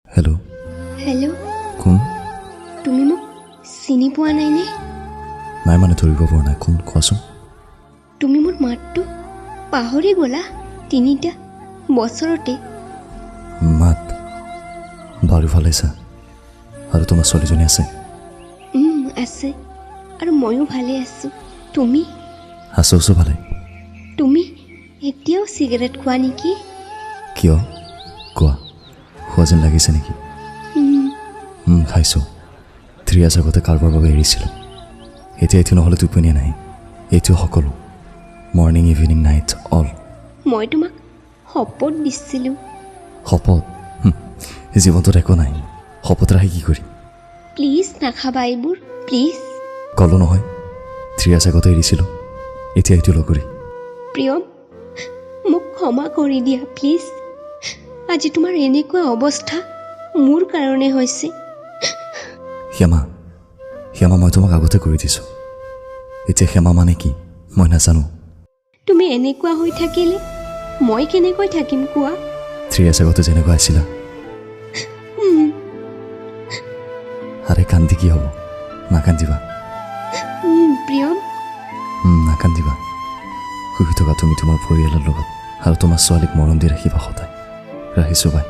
Hello' hello' কোন? তুমি মোক চিনি পোৱা নাইনে? নাই মানে ধৰিব পৰা নাই। কোন কোৱাচোন? তুমি মোৰ মাতটো পাহৰি গ'লা 3টা বছৰতে। মাত বাৰু ভালেছা? আৰু তোমাৰ ছোৱালীজনী আছে? আছে, আৰু ময়ো ভালে আছোঁ। তুমি? আছো ভালে। তুমি এতিয়াও চিগাৰেট খোৱা নেকি? কিয় কোৱা, খোৱা যেন লাগিছে নেকি? খাইছোঁ। 3 years আগতে কাৰোবাৰ বাবে এৰিছিলোঁ। এতিয়া এইটো নহ'লে টোপনিয়ে নাই। এইটো সকলো, মৰ্ণিং ইভিনিং নাইট অল। মই তোমাক শপত দিছিলোঁ। শপত? জীৱনটোত একো নাই, শপত ৰাখি কি কৰিম? প্লিজ নাখাবা এইবোৰ, প্লিজ। ক'লো নহয় 3 years আগতে এৰিছিলোঁ, এতিয়া এইটো লগৰী। প্ৰিয়ম, মোক ক্ষমা কৰি দিয়া প্লিজ। আজি তোমাৰ এনেকুৱা অৱস্থা মোৰ কাৰণে হৈছে। ক্ষমা মই তোমাক আগতে কৰি দিছোঁ। এতিয়া ক্ষমা মানে কি মই নাজানো। তুমি এনেকুৱা হৈ থাকিলে মই কেনেকৈ থাকিম কোৱা? 3 years আগতে যেনেকুৱা আছিলা। আৰে কান্দি কি হ'ব? নাকান্দিবা প্ৰিয়ম। নাকান্দিবা। শুই থকা তুমি তোমাৰ পৰিয়ালৰ লগত আৰু তোমাৰ ছোৱালীক মৰম দি ৰাখিবা সদায়। ৰাখিছোঁ বাই।